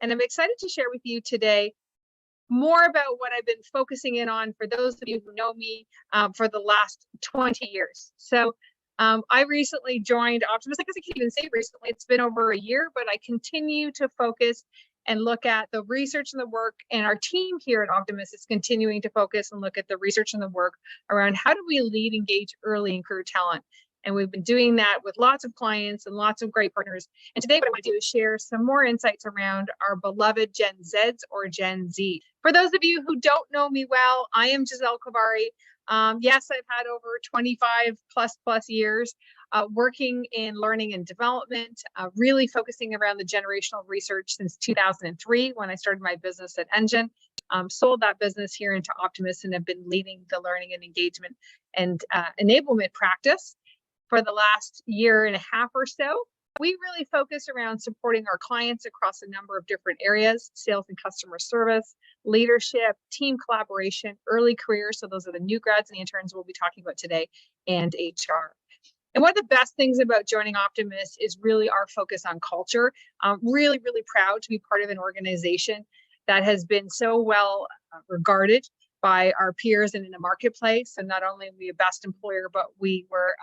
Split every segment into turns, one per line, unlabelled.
and I'm excited to share with you today more about what I've been focusing in on for those of you who know me for the last 20 years. I recently joined Optimus. I guess I can't even say recently, it's been over a year, but I continue to focus and look at the research and the work, and our team here at Optimus is continuing to focus and look at the research and the work around how do we lead, engage early in career talent. And we've been doing that with lots of clients and lots of great partners. And today what I want to do is share some more insights around our beloved Gen Zs or Gen Z. For those of you who don't know me well, I am Giselle Kovari. Yes, I've had over 25 plus years working in learning and development, really focusing around the generational research since 2003 when I started my business at Engine. Sold that business here into Optimus and have been leading the learning and engagement and enablement practice for the last year and a half or so. We really focus around supporting our clients across a number of different areas: sales and customer service, leadership, team collaboration, early career. So those are the new grads and the interns we'll be talking about today, and HR. And one of the best things about joining Optimus is really our focus on culture. I'm really proud to be part of an organization that has been so well regarded by our peers and in the marketplace. And not only are we a best employer, but we were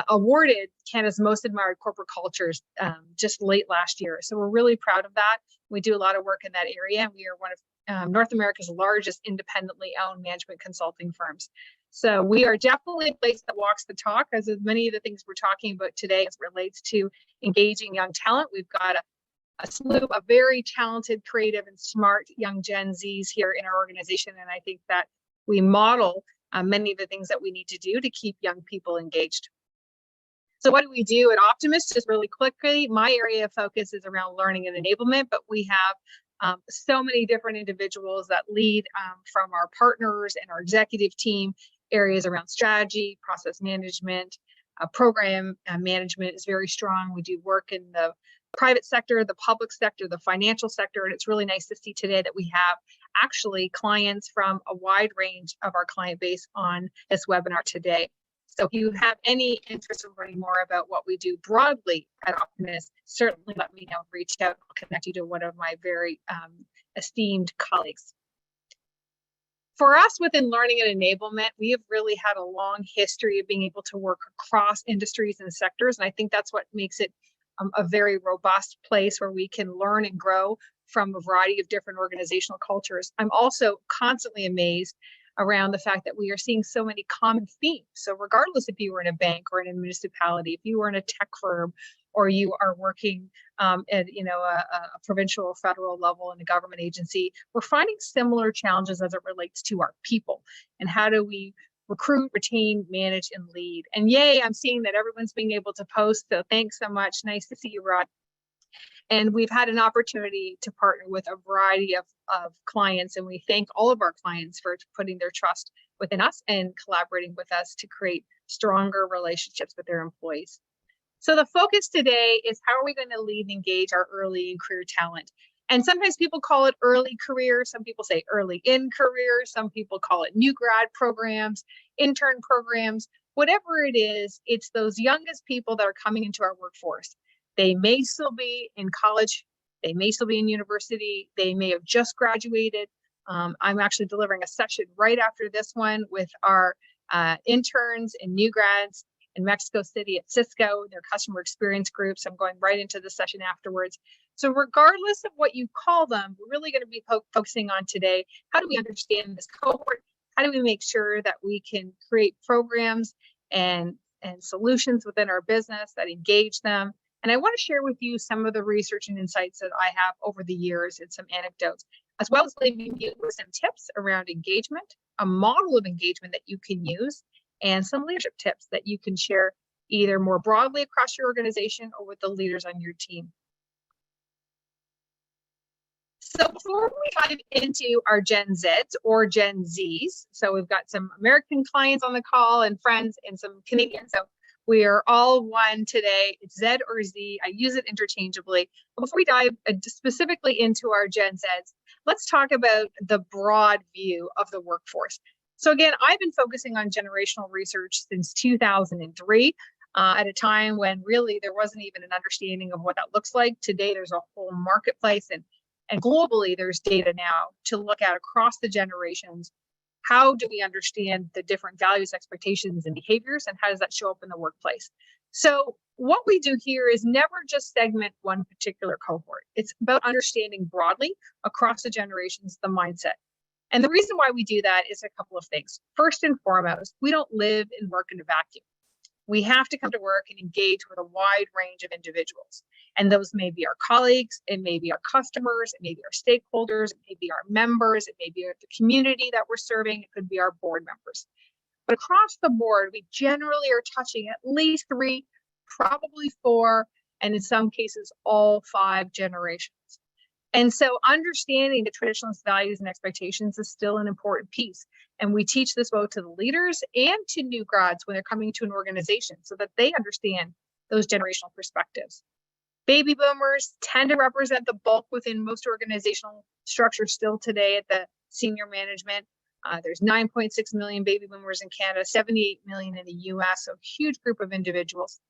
awarded Canada's most admired corporate cultures just late last year. So we're really proud of that. We do a lot of work in that area, and we are one of North America's largest independently owned management consulting firms. So we are definitely a place that walks the talk, as many of the things we're talking about today as relates to engaging young talent. We've got a slew of very talented, creative, and smart young Gen Zs here in our organization, and I think that we model many of the things that we need to do to keep young people engaged. So what do we do at Optimus? Just really quickly, my area of focus is around learning and enablement, but we have so many different individuals that lead from our partners and our executive team. Areas around strategy, process management, program management is very strong. We do work in the private sector, the public sector, the financial sector, and it's really nice to see today that we have actually clients from a wide range of our client base on this webinar today. So if you have any interest in learning more about what we do broadly at Optimus, certainly let me know. Reach out. I'll connect you to one of my very esteemed colleagues. For us within learning and enablement, we have really had a long history of being able to work across industries and sectors. And I think that's what makes it a very robust place where we can learn and grow from a variety of different organizational cultures. I'm also constantly amazed around the fact that we are seeing so many common themes. So regardless if you were in a bank or in a municipality, if you were in a tech firm, or you are working at a provincial or federal level in a government agency, we're finding similar challenges as it relates to our people and how do we recruit, retain, manage, and lead. And yay, I'm seeing that everyone's being able to post. So thanks so much. Nice to see you, Rod. And we've had an opportunity to partner with a variety of clients, and we thank all of our clients for putting their trust within us and collaborating with us to create stronger relationships with their employees. So the focus today is how are we going to lead and engage our early in career talent? And sometimes people call it early career. Some people say early in career. Some people call it new grad programs, intern programs. Whatever it is, it's those youngest people that are coming into our workforce. They may still be in college. They may still be in university. They may have just graduated. I'm actually delivering a session right after this one with our interns and new grads in Mexico City at Cisco, their customer experience groups. I'm going right into the session afterwards. So regardless of what you call them, we're really going to be focusing on today, how do we understand this cohort? How do we make sure that we can create programs and solutions within our business that engage them? And I want to share with you some of the research and insights that I have over the years and some anecdotes, as well as leaving you with some tips around engagement, a model of engagement that you can use, and some leadership tips that you can share either more broadly across your organization or with the leaders on your team. So before we dive into our Gen Zs or Gen Zs, so we've got some American clients on the call and friends and some Canadians. So we are all one today. It's Z or Z. I use it interchangeably. But before we dive specifically into our Gen Zs, let's talk about the broad view of the workforce. So again, I've been focusing on generational research since 2003. at a time when really there wasn't even an understanding of what that looks like. Today, there's a whole marketplace, and globally, there's data now to look at across the generations. How do we understand the different values, expectations, and behaviors, and how does that show up in the workplace? So what we do here is never just segment one particular cohort. It's about understanding broadly across the generations the mindset. And the reason why we do that is a couple of things. First and foremost, we don't live and work in a vacuum. We have to come to work and engage with a wide range of individuals. And those may be our colleagues, it may be our customers, it may be our stakeholders, it may be our members, it may be the community that we're serving, it could be our board members. But across the board, we generally are touching at least 3, probably 4, and in some cases, all 5 generations. And so understanding the traditionalist values and expectations is still an important piece. And we teach this both to the leaders and to new grads when they're coming to an organization so that they understand those generational perspectives. Baby boomers tend to represent the bulk within most organizational structures still today at the senior management. There's 9.6 million baby boomers in Canada, 78 million in the US, so a huge group of individuals.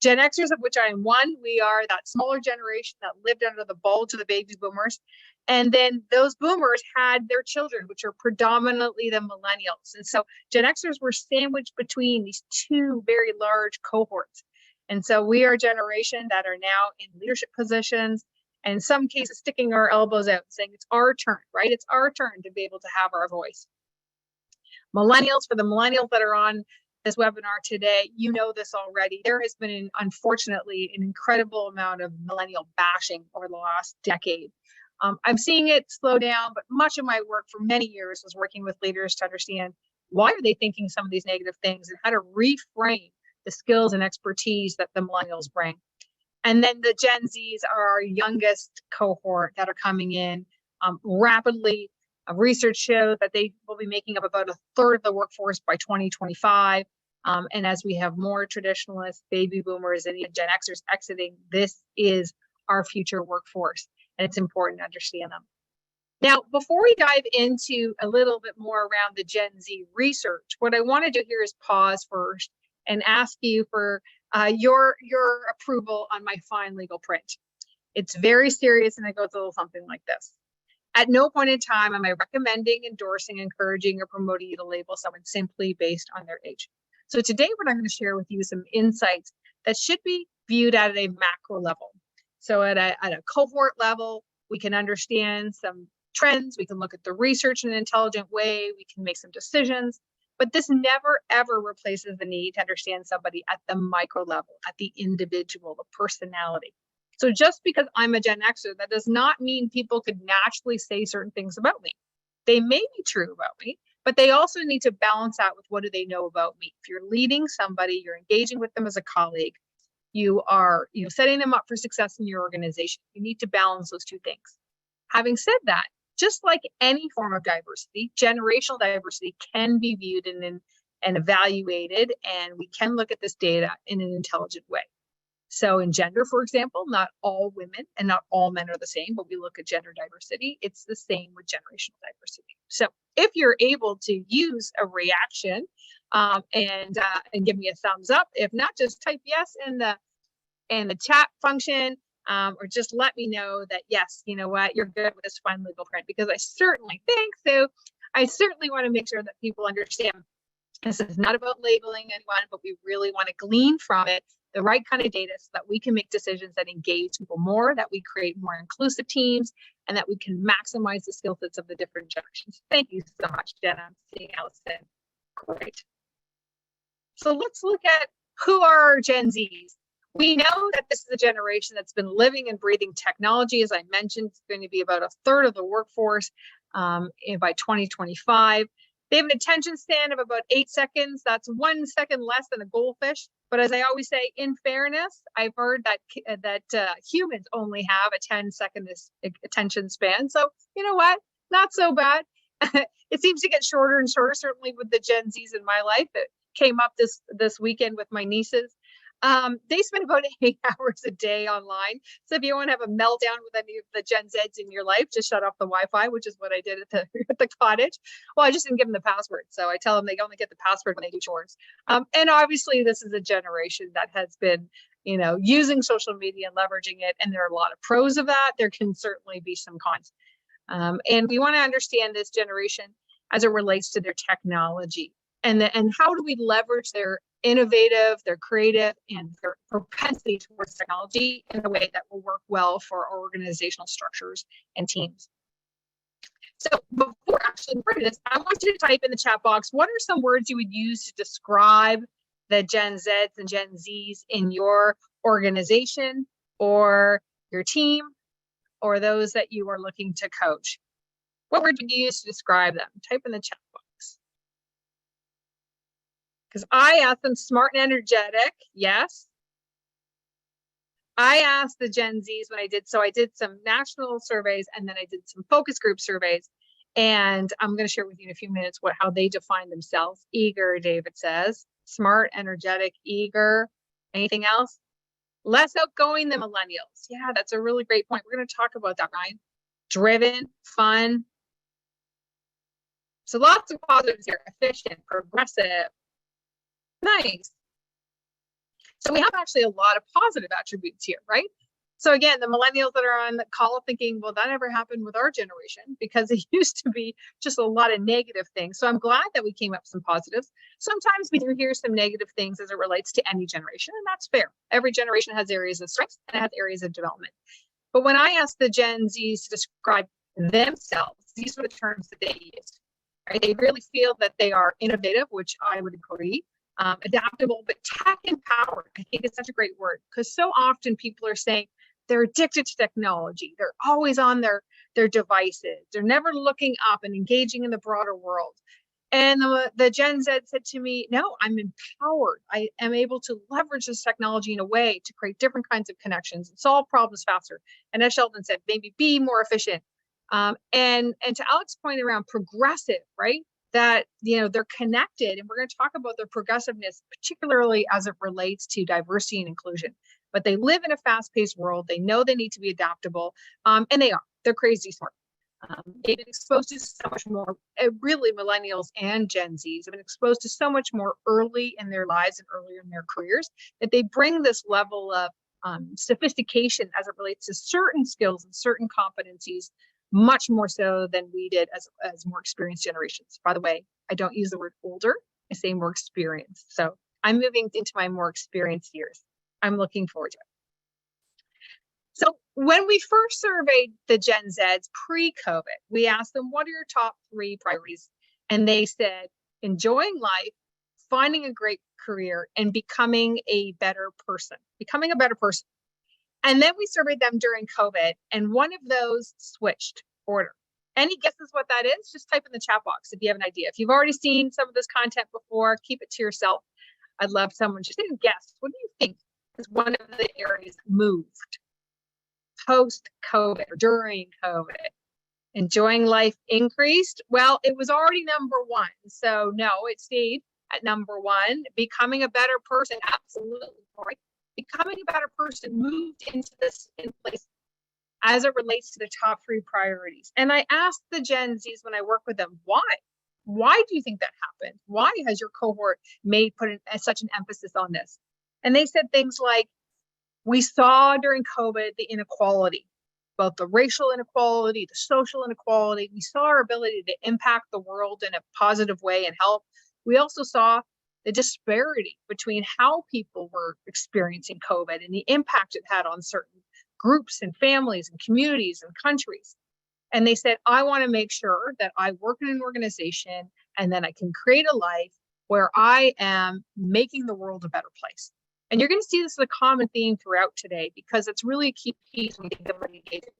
Gen Xers, of which I am one, we are that smaller generation that lived under the bulge of the baby boomers. And then those boomers had their children, which are predominantly the millennials. And so Gen Xers were sandwiched between these 2 very large cohorts. And so we are a generation that are now in leadership positions, and in some cases sticking our elbows out, saying it's our turn, right? It's our turn to be able to have our voice. Millennials, for the millennials that are on this webinar today, you know this already. There has been, unfortunately, an incredible amount of millennial bashing over the last decade. I'm seeing it slow down, but much of my work for many years was working with leaders to understand why are they thinking some of these negative things and how to reframe the skills and expertise that the millennials bring. And then the Gen Zs are our youngest cohort that are coming in rapidly. Research shows that they will be making up about 1/3 of the workforce by 2025. And as we have more traditionalist baby boomers and even Gen Xers exiting, this is our future workforce, and it's important to understand them. Now, before we dive into a little bit more around the Gen Z research, what I want to do here is pause first and ask you for your approval on my fine legal print. It's very serious, and it goes a little something like this. At no point in time am I recommending, endorsing, encouraging, or promoting you to label someone simply based on their age. So today, what I'm going to share with you some insights that should be viewed at a macro level. So at a cohort level, we can understand some trends, we can look at the research in an intelligent way, we can make some decisions, but this never, ever replaces the need to understand somebody at the micro level, at the individual, the personality. So just because I'm a Gen Xer, that does not mean people could naturally say certain things about me. They may be true about me, but they also need to balance out with what do they know about me. If you're leading somebody, you're engaging with them as a colleague, you are setting them up for success in your organization. You need to balance those 2 things. Having said that, just like any form of diversity, generational diversity can be viewed and evaluated, and we can look at this data in an intelligent way. So in gender, for example, not all women and not all men are the same, but we look at gender diversity. It's the same with generational diversity. So if you're able to use a reaction and give me a thumbs up, if not, just type yes in the chat function, or just let me know that yes, you know what, you're good with this fine legal print, because I certainly think so. I certainly want to make sure that people understand this is not about labeling anyone, but we really want to glean from it the right kind of data so that we can make decisions that engage people more, that we create more inclusive teams, and that we can maximize the skill sets of the different generations. Thank you so much, Jenna. I'm seeing Allison. Great. So let's look at who are our Gen Zs. We know that this is a generation that's been living and breathing technology. As I mentioned, it's going to be about 1/3 of the workforce by 2025. They have an attention span of about 8 seconds. That's 1 second less than a goldfish. But as I always say, in fairness, I've heard that humans only have a 10-second attention span. So you know what? Not so bad. It seems to get shorter and shorter, certainly with the Gen Zs in my life. It came up this weekend with my nieces. They spend about 8 hours a day online. So if you want to have a meltdown with any of the Gen Zs in your life, just shut off the Wi-Fi, which is what I did at the at the cottage. Well, I just didn't give them the password, so I tell them they only get the password when they do chores. And obviously, this is a generation that has been, using social media and leveraging it, and there are a lot of pros of that. There can certainly be some cons, and we want to understand this generation as it relates to their technology, and how do we leverage their innovative, their creative, and their propensity towards technology in a way that will work well for our organizational structures and teams. So before actually recording this, I want you to type in the chat box, what are some words you would use to describe the Gen Zs and Gen Zs in your organization or your team or those that you are looking to coach? What word would you use to describe them? Type in the chat box. Because I asked them smart and energetic, yes. I asked the Gen Zs when I did some national surveys, and then I did some focus group surveys, and I'm going to share with you in a few minutes how they define themselves. Eager, David says. Smart, energetic, eager. Anything else? Less outgoing than millennials. Yeah, that's a really great point. We're going to talk about that, Ryan. Driven, fun. So lots of positives here. Efficient, progressive. Nice. So we have actually a lot of positive attributes here, right? So again, the millennials that are on the call thinking, well, that never happened with our generation because it used to be just a lot of negative things. So I'm glad that we came up with some positives. Sometimes we do hear some negative things as it relates to any generation, and that's fair. Every generation has areas of strength and it has areas of development. But when I asked the Gen Zs to describe themselves, these were the terms that they used. Right? They really feel that they are innovative, which I would agree. Adaptable, but tech empowered. I think it's such a great word because so often people are saying they're addicted to technology. They're always on their devices. They're never looking up and engaging in the broader world. And the Gen Z said to me, no, I'm empowered. I am able to leverage this technology in a way to create different kinds of connections and solve problems faster. And as Sheldon said, maybe be more efficient. And to Alex's point around progressive, right? That they're connected, and we're going to talk about their progressiveness, particularly as it relates to diversity and inclusion. But they live in a fast-paced world. They know they need to be adaptable, and they're crazy smart. They've been exposed to so much more. Really, millennials and Gen Zs have been exposed to so much more early in their lives and earlier in their careers that they bring this level of sophistication as it relates to certain skills and certain competencies, much more so than we did as more experienced generations. By the way, I don't use the word older, I say more experienced. So I'm moving into my more experienced years. I'm looking forward to it. So when we first surveyed the Gen Zs pre-COVID, we asked them, what are your top 3 priorities? And they said, enjoying life, finding a great career, and becoming a better person. And then we surveyed them during COVID, and one of those switched order. Any guesses what that is? Just type in the chat box if you have an idea. If you've already seen some of this content before, keep it to yourself. I'd love someone just to guess. What do you think is one of the areas moved post-COVID or during COVID? Enjoying life increased? Well, it was already number 1. So no, it stayed at number 1. Becoming a better person, absolutely. Right? Becoming a better person moved into this in place as it relates to the top 3 priorities. And I asked the Gen Zs when I work with them, why? Why do you think that happened? Why has your cohort put such an emphasis on this? And they said things like, we saw during COVID the inequality, both the racial inequality, the social inequality. We saw our ability to impact the world in a positive way and help. We also saw the disparity between how people were experiencing COVID and the impact it had on certain groups and families and communities and countries. And they said, I want to make sure that I work in an organization and then I can create a life where I am making the world a better place. And you're going to see this as a common theme throughout today because it's really a key piece when you think about engagement.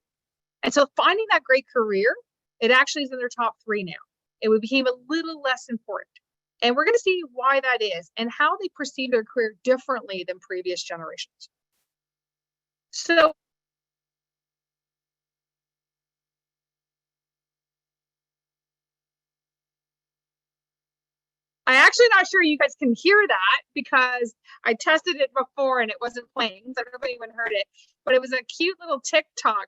And so finding that great career, it actually is in their top 3 now. It became a little less important. And we're going to see why that is and how they perceive their career differently than previous generations. So I actually not sure you guys can hear that because I tested it before and it wasn't playing. So I don't know if anyone heard it, but it was a cute little TikTok.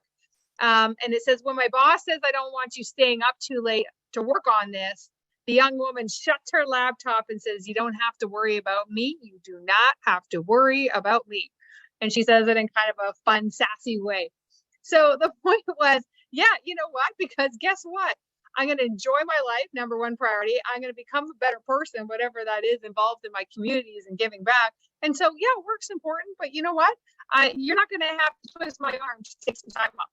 And it says, when my boss says I don't want you staying up too late to work on this, the young woman shuts her laptop and says, you don't have to worry about me. You do not have to worry about me. And she says it in kind of a fun, sassy way. So the point was, yeah, you know what? Because guess what? I'm going to enjoy my life, number one priority. I'm going to become a better person, whatever that is, involved in my communities and giving back. And so, yeah, work's important, but you know what? You're not going to have to twist my arm to take some time off.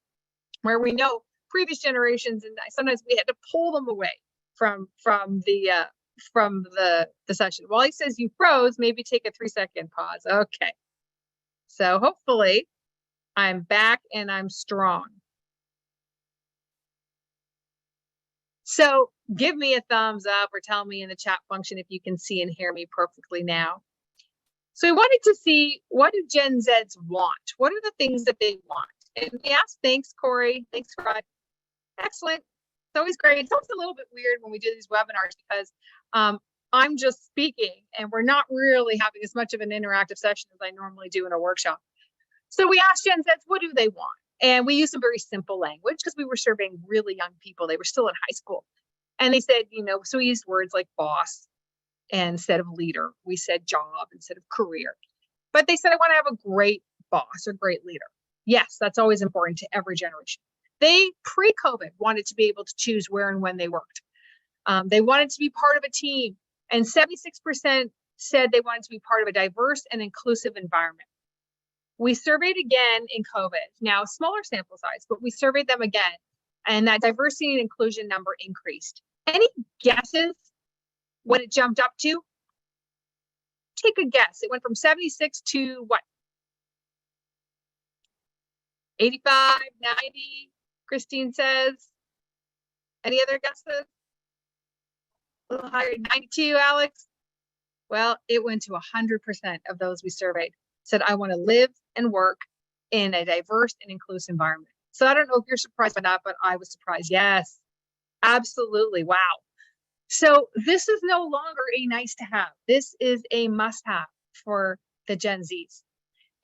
Where we know previous generations, and sometimes we had to pull them away from the session. Wally says you froze, maybe take a 3-second pause. Okay. So hopefully I'm back and I'm strong. So give me a thumbs up or tell me in the chat function if you can see and hear me perfectly now. So we wanted to see, what do Gen Zs want? What are the things that they want? And we asked, thanks, Corey. Thanks, Rod. Excellent. It's always great. It's always a little bit weird when we do these webinars because I'm just speaking and we're not really having as much of an interactive session as I normally do in a workshop. So we asked Gen Zs, what do they want? And we used some very simple language because we were surveying really young people. They were still in high school. And they said, so we used words like boss instead of leader. We said job instead of career. But they said, I want to have a great boss or great leader. Yes, that's always important to every generation. They, pre-COVID, wanted to be able to choose where and when they worked. They wanted to be part of a team. And 76% said they wanted to be part of a diverse and inclusive environment. We surveyed again in COVID, now smaller sample size, but we surveyed them again. And that diversity and inclusion number increased. Any guesses what it jumped up to? Take a guess. It went from 76 to what? 85, 90, Christine says. Any other guesses? A little higher, 92, Alex? Well, it went to 100% of those we surveyed said, I want to live and work in a diverse and inclusive environment. So I don't know if you're surprised by that, but I was surprised. Yes, absolutely. Wow. So this is no longer a nice to have. This is a must have for the Gen Zs.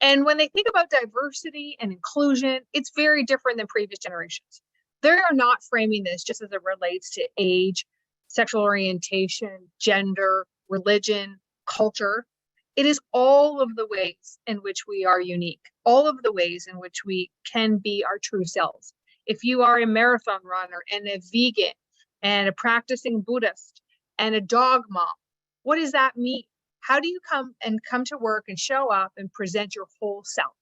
And when they think about diversity and inclusion, it's very different than previous generations. They are not framing this just as it relates to age, sexual orientation, gender, religion, culture. It is all of the ways in which we are unique, all of the ways in which we can be our true selves. If you are a marathon runner and a vegan and a practicing Buddhist and a dog mom, what does that mean? How do you come to work and show up and present your whole self,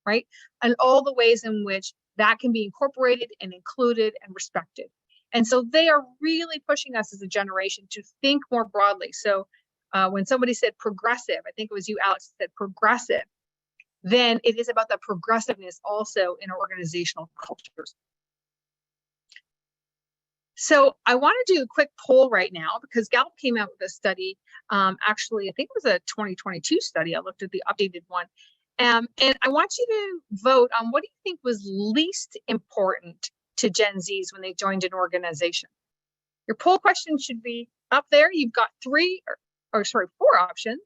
right? And all the ways in which that can be incorporated and included and respected. And so they are really pushing us as a generation to think more broadly. So when somebody said progressive, I think it was you, Alex, said progressive, then it is about the progressiveness also in organizational cultures. So I want to do a quick poll right now because Gallup came out with a study. Actually, I think it was a 2022 study. I looked at the updated one. And I want you to vote on what do you think was least important to Gen Zs when they joined an organization. Your poll question should be up there. You've got 4 options.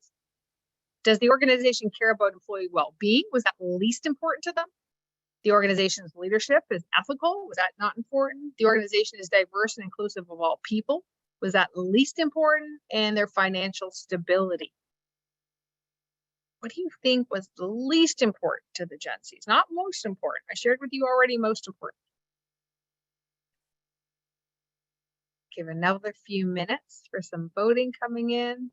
Does the organization care about employee well-being? Was that least important to them? The organization's leadership is ethical. Was that not important? The organization is diverse and inclusive of all people. Was that least important? And their financial stability. What do you think was the least important to the Gen Zs? Not most important. I shared with you already most important. Give another few minutes for some voting coming in.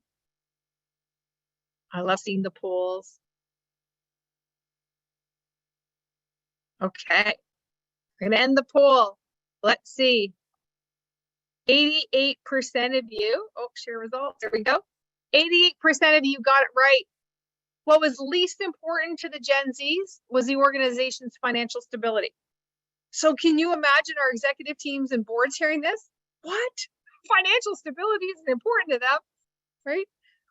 I love seeing the polls. Okay, we're gonna end the poll. Let's see. 88% of you, share results, there we go. 88% of you got it right. What was least important to the Gen Zs was the organization's financial stability. So can you imagine our executive teams and boards hearing this? What? Financial stability isn't important to them, right?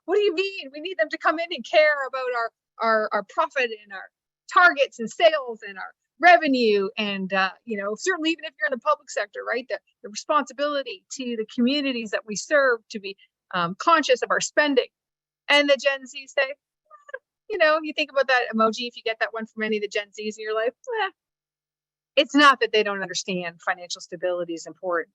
What do you mean? We need them to come in and care about our profit and our targets and sales and our revenue and certainly even if you're in the public sector, right, the responsibility to the communities that we serve to be conscious of our spending. And the Gen Z say, you think about that emoji, if you get that one from any of the Gen Zs in your life, it's not that they don't understand financial stability is important,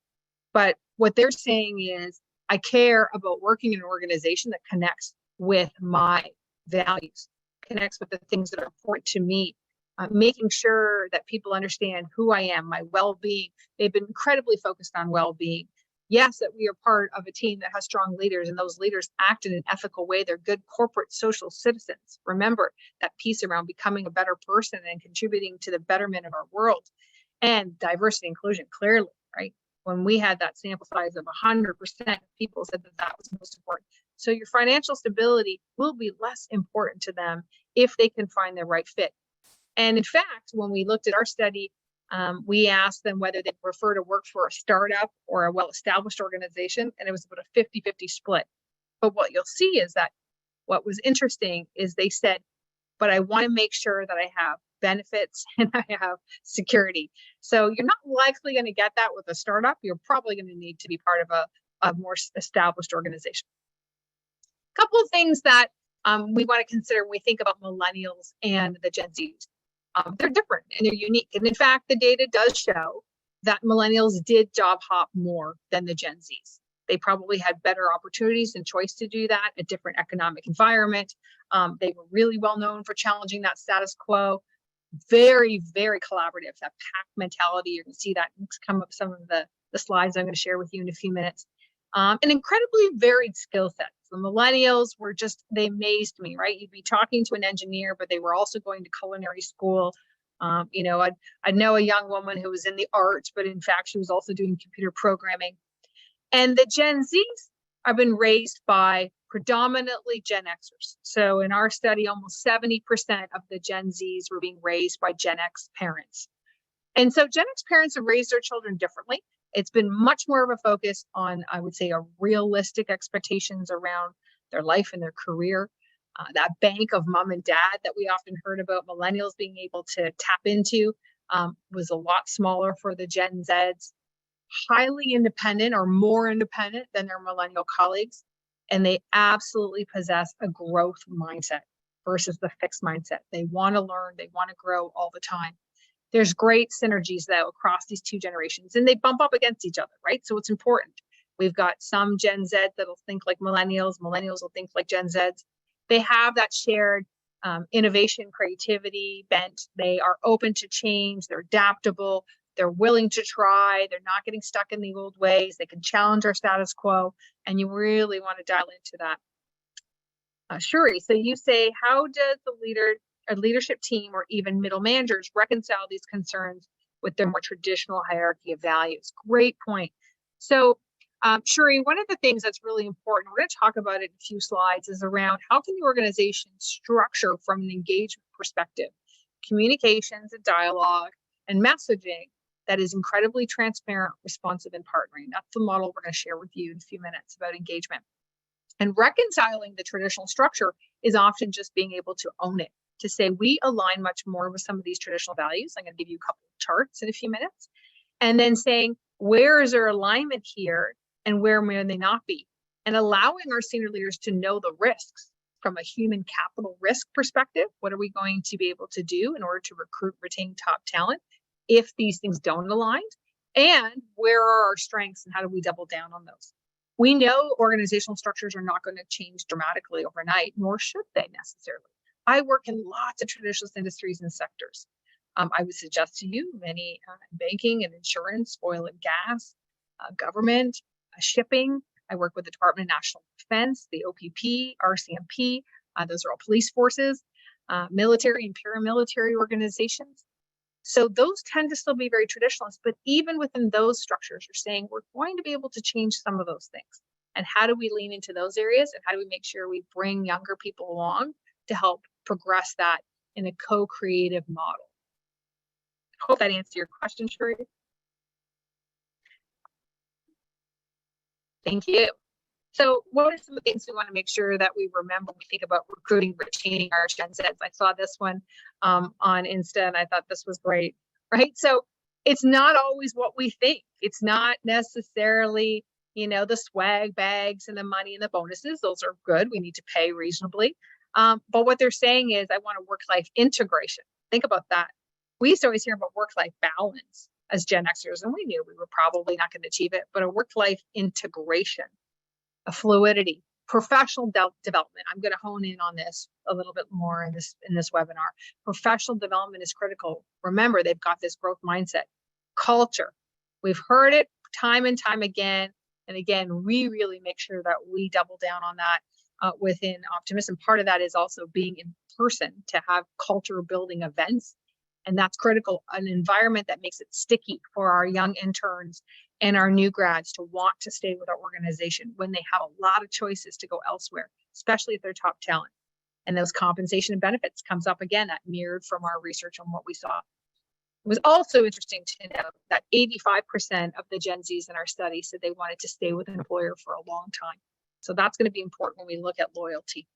but what they're saying is, I care about working in an organization that connects with my values, connects with the things that are important to me, making sure that people understand who I am, my well-being. They've been incredibly focused on well-being. Yes, that we are part of a team that has strong leaders, and those leaders act in an ethical way. They're good corporate social citizens. Remember that piece around becoming a better person and contributing to the betterment of our world. And diversity and inclusion, clearly, right? When we had that sample size of 100%, people said that was most important. So your financial stability will be less important to them if they can find the right fit. And in fact, when we looked at our study, we asked them whether they'd prefer to work for a startup or a well-established organization, and it was about a 50-50 split. But what you'll see is that what was interesting is they said, but I want to make sure that I have benefits and I have security. So you're not likely going to get that with a startup. You're probably going to need to be part of a more established organization. A couple of things that we want to consider when we think about millennials and the Gen Zs. They're different and they're unique. And in fact, the data does show that millennials did job hop more than the Gen Zs. They probably had better opportunities and choice to do that, a different economic environment. They were really well known for challenging that status quo. Very, very collaborative, that pack mentality. You're going to see that come up some of the slides I'm going to share with you in a few minutes. An incredibly varied skill set. The millennials were they amazed me, right? You'd be talking to an engineer, but they were also going to culinary school. I know a young woman who was in the arts, but in fact, she was also doing computer programming. And the Gen Zs have been raised by predominantly Gen Xers. So in our study, almost 70% of the Gen Zs were being raised by Gen X parents. And so Gen X parents have raised their children differently. It's been much more of a focus on, I would say, a realistic expectations around their life and their career. That bank of mom and dad that we often heard about millennials being able to tap into was a lot smaller for the Gen Zs. Highly independent or more independent than their millennial colleagues. And they absolutely possess a growth mindset versus the fixed mindset. They want to learn, they want to grow all the time. There's great synergies though across these two generations, and they bump up against each other, right? So it's important. We've got some Gen Z that'll think like millennials will think like Gen Zs. They have that shared innovation, creativity bent. They are open to change, they're adaptable, they're willing to try, they're not getting stuck in the old ways, they can challenge our status quo, and you really want to dial into that. Shuri, so you say, how does a leadership team or even middle managers reconcile these concerns with their more traditional hierarchy of values? Great point. So Shuri, one of the things that's really important, we're going to talk about it in a few slides, is around how can the organization structure from an engagement perspective, communications and dialogue and messaging that is incredibly transparent, responsive, and partnering. That's the model we're going to share with you in a few minutes about engagement. And reconciling the traditional structure is often just being able to own it, to say we align much more with some of these traditional values. I'm going to give you a couple of charts in a few minutes. And then saying, where is there alignment here and where may they not be? And allowing our senior leaders to know the risks from a human capital risk perspective. What are we going to be able to do in order to recruit, retain top talent if these things don't align? And where are our strengths and how do we double down on those? We know organizational structures are not going to change dramatically overnight, nor should they necessarily. I work in lots of traditional industries and sectors. I would suggest to you many banking and insurance, oil and gas, government, shipping. I work with the Department of National Defense, the OPP, RCMP. Those are all police forces, military and paramilitary organizations. So those tend to still be very traditionalist, but even within those structures, you're saying we're going to be able to change some of those things. And how do we lean into those areas? And how do we make sure we bring younger people along to help progress that in a co-creative model? I hope that answered your question, Shuri. Thank you. So what are some of the things we want to make sure that we remember when we think about recruiting, retaining our Gen Zs? I saw this one on Insta and I thought this was great, right? So it's not always what we think. It's not necessarily The swag bags and the money and the bonuses, those are good. We need to pay reasonably. But what they're saying is, I want a work-life integration. Think about that. We used to always hear about work-life balance as Gen Xers, and we knew we were probably not going to achieve it, but a work-life integration, a fluidity, professional development. I'm going to hone in on this a little bit more in this webinar. Professional development is critical. Remember, they've got this growth mindset. Culture. We've heard it time and time again. And again, we really make sure that we double down on that within Optimus. And part of that is also being in person to have culture building events. And that's critical, an environment that makes it sticky for our young interns and our new grads to want to stay with our organization when they have a lot of choices to go elsewhere, especially if they're top talent. And those compensation and benefits comes up again, that mirrored from our research on what we saw. It was also interesting to note that 85% of the Gen Zs in our study said they wanted to stay with an employer for a long time. So that's going to be important when we look at loyalty.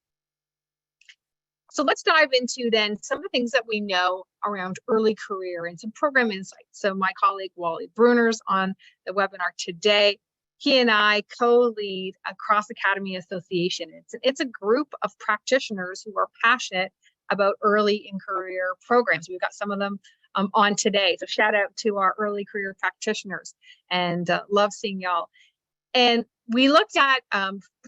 So let's dive into then some of the things that we know around early career and some program insights. So my colleague Wally Bruner's on the webinar today. He and I co-lead a Cross Academy Association. It's a group of practitioners who are passionate about early in career programs. We've got some of them on today. So shout out to our early career practitioners, and love seeing y'all. And we looked at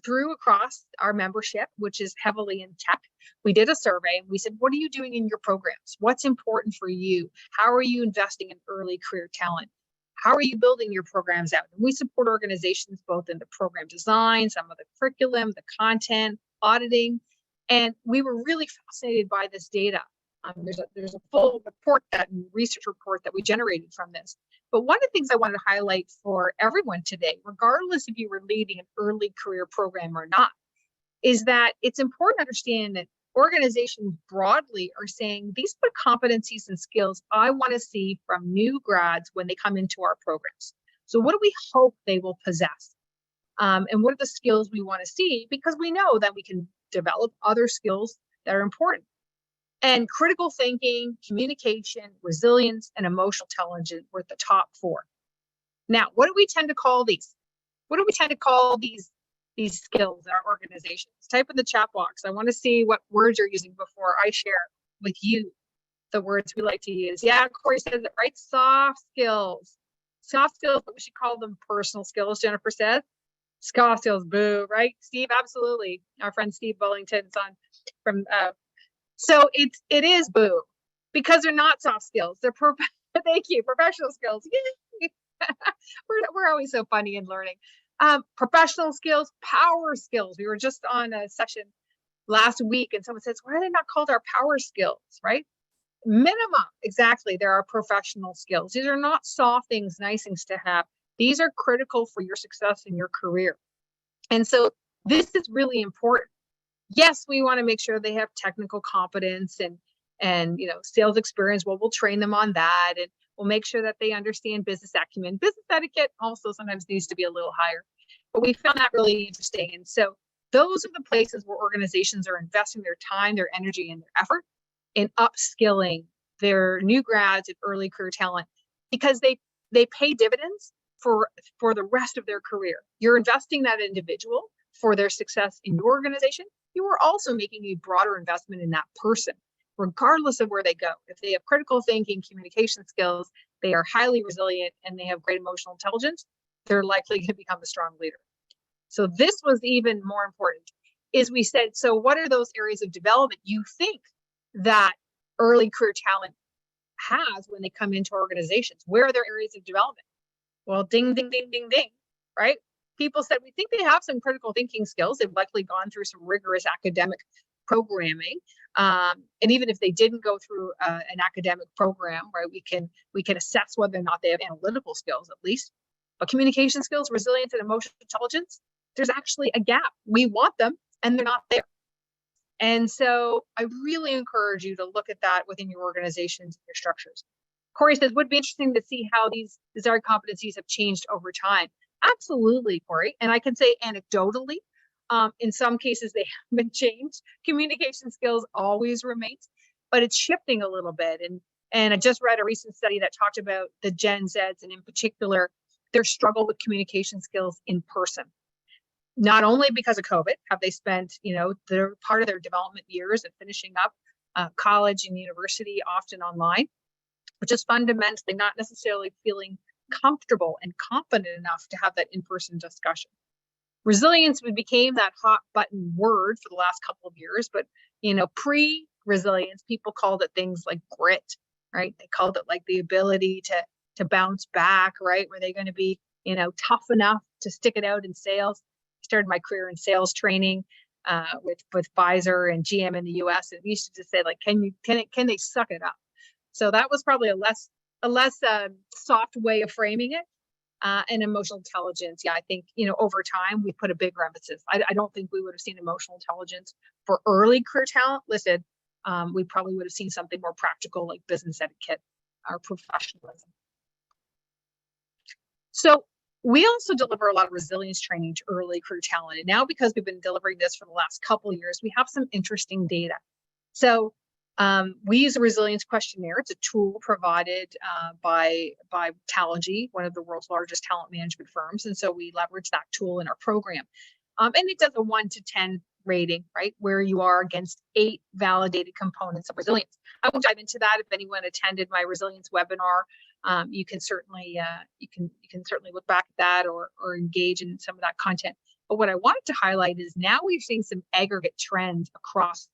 through across our membership, which is heavily in tech. We did a survey and we said, what are you doing in your programs? What's important for you? How are you investing in early career talent? How are you building your programs out? And we support organizations both in the program design, some of the curriculum, the content, auditing. And we were really fascinated by this data. There's a full report, that research report that we generated from this. But one of the things I wanted to highlight for everyone today, regardless if you were leading an early career program or not, is that it's important to understand that organizations broadly are saying these are the competencies and skills I want to see from new grads when they come into our programs. So what do we hope they will possess? And what are the skills we want to see? Because we know that we can develop other skills that are important. And critical thinking, communication, resilience, and emotional intelligence were the top 4. Now, what do we tend to call these? What do we tend to call these skills in our organizations? Type in the chat box. I want to see what words you're using before I share with you the words we like to use. Yeah, Corey says it right. Soft skills. Soft skills, but we should call them personal skills, Jennifer says. Soft skills, boo, right? Steve, absolutely. Our friend Steve Bullington's on from so it is boo, because they're not soft skills. They're thank you, professional skills. Yay. we're always so funny in learning. Professional skills, power skills. We were just on a session last week and someone says, why are they not called our power skills, right? Minimum, exactly. There are professional skills. These are not soft things, nice things to have. These are critical for your success in your career. And so this is really important. Yes, we want to make sure they have technical competence and sales experience. Well, we'll train them on that, and we'll make sure that they understand business acumen. Business etiquette also sometimes needs to be a little higher, but we found that really interesting. And so those are the places where organizations are investing their time, their energy, and their effort in upskilling their new grads and early career talent, because they pay dividends for the rest of their career. You're investing that individual for their success in your organization. You are also making a broader investment in that person, regardless of where they go. If they have critical thinking, communication skills, they are highly resilient, and they have great emotional intelligence, they're likely going to become a strong leader. So this was even more important, is we said, so what are those areas of development you think that early career talent has when they come into organizations? Where are their areas of development? Well, ding, ding, ding, ding, ding, right? People said, we think they have some critical thinking skills. They've likely gone through some rigorous academic programming. And even if they didn't go through an academic program, right, we can assess whether or not they have analytical skills at least. But communication skills, resilience, and emotional intelligence, there's actually a gap. We want them, and they're not there. And so I really encourage you to look at that within your organizations and your structures. Corey says, would be interesting to see how these desired competencies have changed over time. Absolutely, Corey. And I can say anecdotally, in some cases they haven't changed. Communication skills always remains, but it's shifting a little bit. And I just read a recent study that talked about the Gen Zs, and in particular, their struggle with communication skills in person. Not only because of COVID have they spent, their part of their development years and finishing up college and university often online, which is fundamentally not necessarily feeling comfortable and confident enough to have that in-person discussion. Resilience became that hot button word for the last couple of years, but pre-resilience, people called it things like grit, right? They called it like the ability to bounce back, right? Were they going to be, tough enough to stick it out in sales? I started my career in sales training with Pfizer and GM in the US, and we used to just say, like, can they suck it up? So that was probably a less soft way of framing it. And emotional intelligence, I think, over time we put a bigger emphasis. I don't think we would have seen emotional intelligence for early career talent listed. We probably would have seen something more practical like business etiquette or professionalism. So we also deliver a lot of resilience training to early career talent. And now, because we've been delivering this for the last couple of years, we have some interesting data. So we use a resilience questionnaire. It's a tool provided by Talogy, one of the world's largest talent management firms. And so we leverage that tool in our program. And it does a 1 to 10 rating, right, where you are against 8 validated components of resilience. I won't dive into that. If anyone attended my resilience webinar, you can certainly look back at that or engage in some of that content. But what I wanted to highlight is now we've seen some aggregate trends across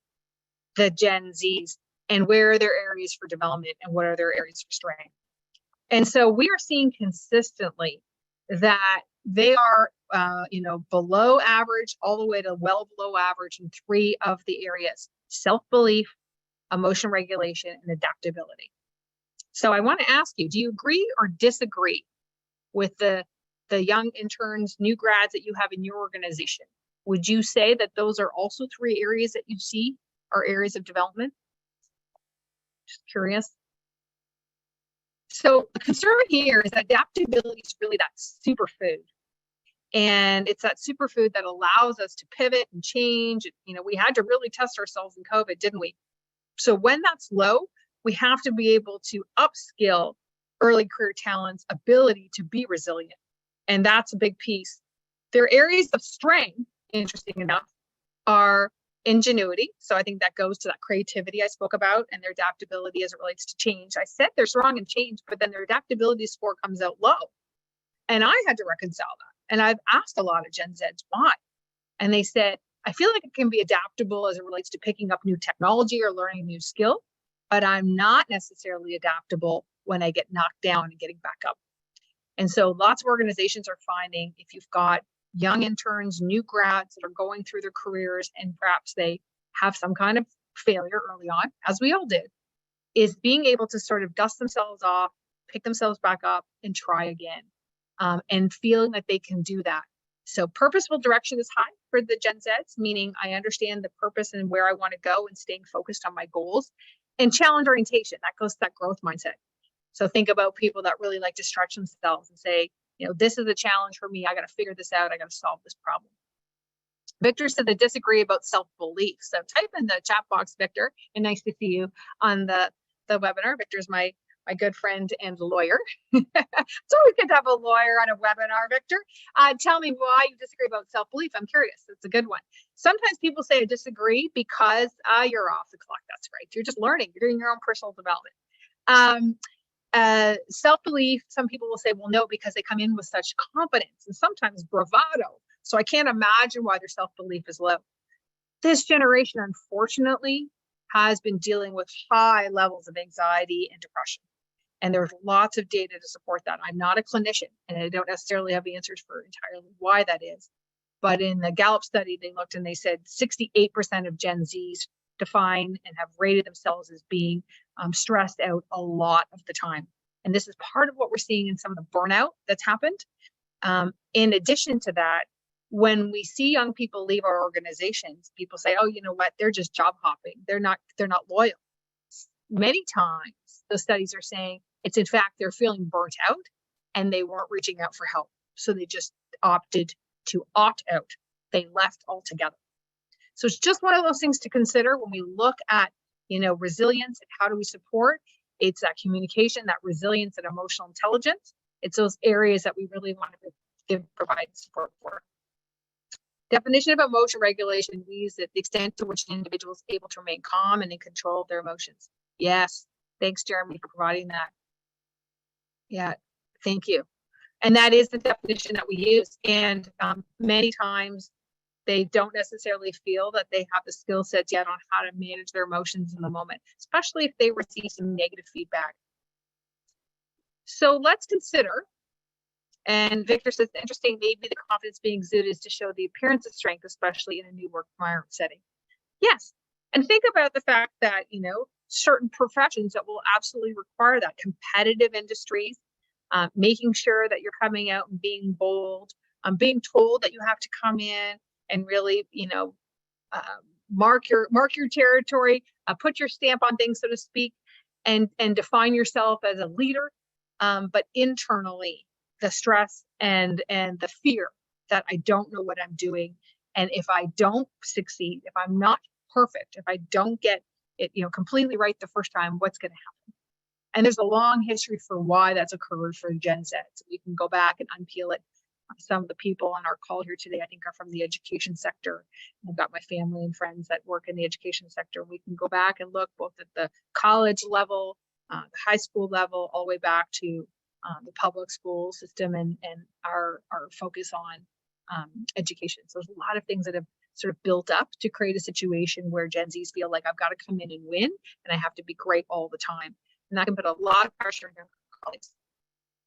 the Gen Zs and where are their areas for development and what are their areas for strength. And so we are seeing consistently that they are, below average all the way to well below average in 3 of the areas: self-belief, emotion regulation, and adaptability. So I want to ask you, do you agree or disagree with the young interns, new grads that you have in your organization? Would you say that those are also 3 areas that you see are areas of development? Just curious. So the concern here is that adaptability is really that superfood. And it's that superfood that allows us to pivot and change. We had to really test ourselves in COVID, didn't we? So when that's low, we have to be able to upskill early career talent's ability to be resilient. And that's a big piece. Their areas of strength, interesting enough, are ingenuity. So I think that goes to that creativity I spoke about and their adaptability as it relates to change. I said they're strong in change, but then their adaptability score comes out low. And I had to reconcile that. And I've asked a lot of Gen Zs why. And they said, I feel like it can be adaptable as it relates to picking up new technology or learning a new skill, but I'm not necessarily adaptable when I get knocked down and getting back up. And so lots of organizations are finding if you've got young interns, new grads that are going through their careers and perhaps they have some kind of failure early on, as we all did, is being able to sort of dust themselves off, pick themselves back up and try again, and feeling that they can do that. So purposeful direction is high for the Gen Zs, meaning I understand the purpose and where I want to go and staying focused on my goals. And challenge orientation, that goes to that growth mindset. So think about people that really like to stretch themselves and say, this is a challenge for me. I got to figure this out. I got to solve this problem. Victor said they disagree about self-belief. So type in the chat box, Victor, and nice to see you on the webinar. Victor's my good friend and lawyer. It's always good to have a lawyer on a webinar, Victor. Tell me why you disagree about self-belief. I'm curious. It's a good one. Sometimes people say I disagree because you're off the clock. That's right. You're just learning. You're doing your own personal development. Self-belief, some people will say, well, no, because they come in with such confidence and sometimes bravado. So I can't imagine why their self-belief is low. This generation, unfortunately, has been dealing with high levels of anxiety and depression. And there's lots of data to support that. I'm not a clinician, and I don't necessarily have the answers for entirely why that is. But in the Gallup study, they looked and they said 68% of Gen Zs define and have rated themselves as being stressed out a lot of the time. And this is part of what we're seeing in some of the burnout that's happened. In addition to that, when we see young people leave our organizations, people say, oh, you know what, they're just job hopping. They're not loyal. Many times the studies are saying it's in fact they're feeling burnt out and they weren't reaching out for help. So they just opted to opt out. They left altogether. So it's just one of those things to consider when we look at, resilience and how do we support. It's that communication, that resilience and emotional intelligence. It's those areas that we really want to provide support for. Definition of emotion regulation means that the extent to which an individual is able to remain calm and in control of their emotions. Yes, thanks, Jeremy, for providing that. Yeah, thank you. And that is the definition that we use. And many times they don't necessarily feel that they have the skill sets yet on how to manage their emotions in the moment, especially if they receive some negative feedback. So let's consider, and Victor says, interesting, maybe the confidence being exuded is to show the appearance of strength, especially in a new work environment setting. Yes, and think about the fact that, certain professions that will absolutely require that, competitive industries, making sure that you're coming out and being bold, being told that you have to come in and really, mark your territory, put your stamp on things, so to speak, and define yourself as a leader. But internally, the stress and the fear that I don't know what I'm doing, and if I don't succeed, if I'm not perfect, if I don't get it, completely right the first time, what's going to happen? And there's a long history for why that's occurred for Gen Z. So we can go back and unpeel it. Some of the people on our call here today, I think, are from the education sector. I've got my family and friends that work in the education sector. We can go back and look both at the college level, the high school level, all the way back to the public school system and our focus on education. So there's a lot of things that have sort of built up to create a situation where Gen Zs feel like I've got to come in and win, and I have to be great all the time. And that can put a lot of pressure on their colleagues.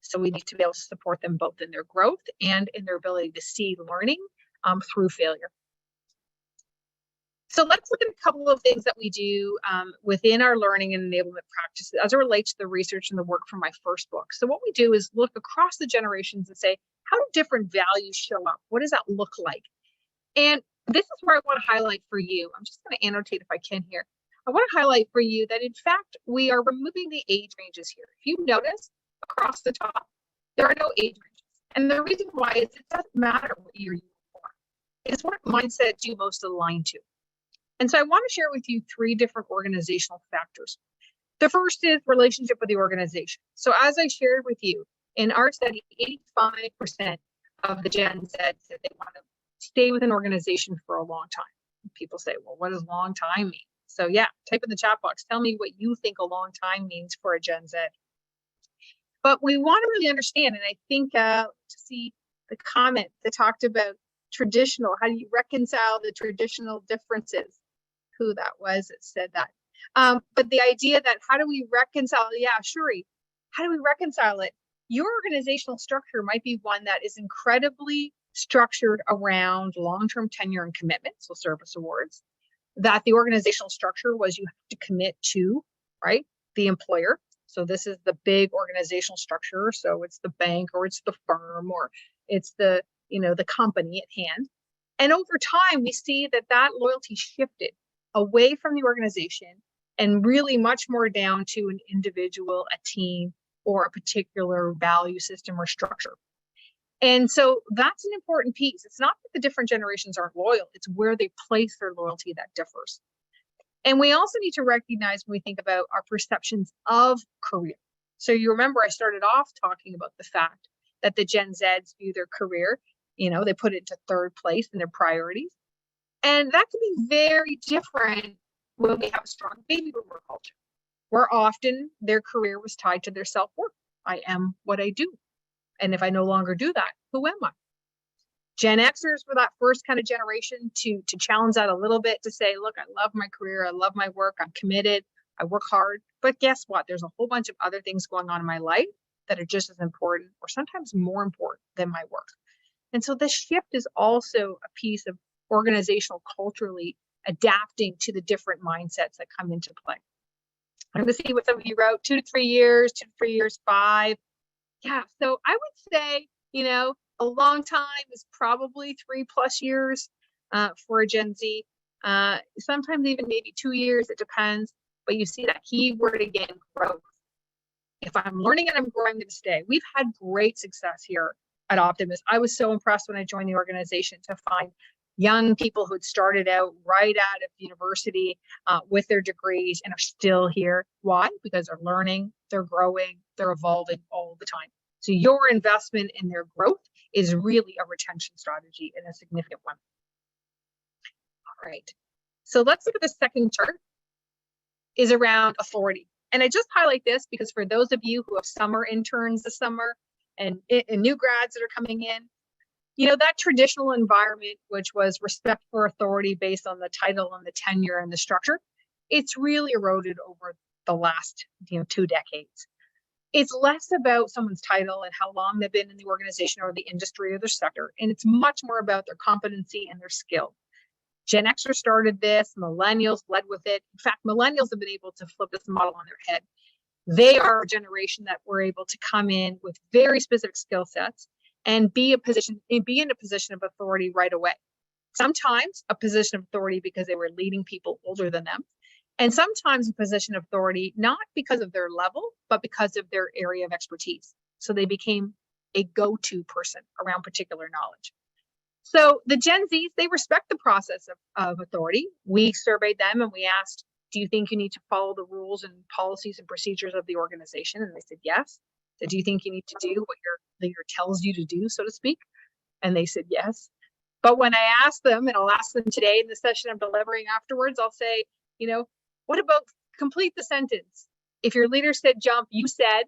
So we need to be able to support them both in their growth and in their ability to see learning through failure. So let's look at a couple of things that we do within our learning and enablement practices as it relates to the research and the work from my first book. So what we do is look across the generations and say, how do different values show up? What does that look like? And this is where I want to highlight for you. I'm just going to annotate if I can here. I want to highlight for you that, in fact, we are removing the age ranges here. If you notice across the top, there are no age ranges. And the reason why is it doesn't matter what year you were born. It's what mindset you most align to. And so I want to share with you 3 different organizational factors. The first is relationship with the organization. So as I shared with you, in our study, 85% of the Gen Z said they want to stay with an organization for a long time. People say, well, what does long time mean? So yeah, type in the chat box. Tell me what you think a long time means for a Gen Z. But we want to really understand, and I think to see the comment that talked about traditional, how do you reconcile the traditional differences? Who that was that said that. But the idea that how do we reconcile, yeah, Shuri, how do we reconcile it? Your organizational structure might be one that is incredibly structured around long-term tenure and commitment, so service awards, that the organizational structure was you have to commit to, right, the employer. So this is the big organizational structure. So it's the bank or it's the firm or it's the, the company at hand. And over time, we see that loyalty shifted away from the organization and really much more down to an individual, a team, or a particular value system or structure. And so that's an important piece. It's not that the different generations aren't loyal, it's where they place their loyalty that differs. And we also need to recognize when we think about our perceptions of career. So you remember I started off talking about the fact that the Gen Zs view their career, they put it into third place in their priorities. And that can be very different when we have a strong baby boomer culture, where often their career was tied to their self-worth. I am what I do. And if I no longer do that, who am I? Gen Xers were that first kind of generation to challenge that a little bit, to say, look, I love my career, I love my work, I'm committed, I work hard. But guess what? There's a whole bunch of other things going on in my life that are just as important or sometimes more important than my work. And so this shift is also a piece of organizational culturally adapting to the different mindsets that come into play. I'm going to see what some of you wrote, 2 to 3 years, 2 to 3 years, 5. Yeah, so I would say, a long time is probably 3+ years for a Gen Z. Sometimes even maybe 2 years, it depends. But you see that key word again, growth. If I'm learning and I'm growing, I'm going to stay. We've had great success here at Optimus. I was so impressed when I joined the organization to find young people who had started out right out of university with their degrees and are still here. Why? Because they're learning, they're growing, they're evolving all the time. So your investment in their growth is really a retention strategy and a significant one. All right. So let's look at the second chart, is around authority. And I just highlight this because for those of you who have summer interns this summer and new grads that are coming in, you know, that traditional environment, which was respect for authority based on the title and the tenure and the structure, it's really eroded over the last, 2 decades. It's less about someone's title and how long they've been in the organization or the industry or the sector, and it's much more about their competency and their skill. Gen Xers started this, millennials led with it. In fact, millennials have been able to flip this model on their head. They are a generation that were able to come in with very specific skill sets and be in a position of authority right away. Sometimes a position of authority because they were leading people older than them, and sometimes a position of authority not because of their level, but because of their area of expertise. So they became a go-to person around particular knowledge. So the Gen Zs, they respect the process of authority. We surveyed them and we asked, do you think you need to follow the rules and policies and procedures of the organization? And they said yes. So do you think you need to do what your leader tells you to do, so to speak? And they said yes. But when I ask them, and I'll ask them today in the session I'm delivering afterwards, I'll say, what about complete the sentence? If your leader said jump, you said ...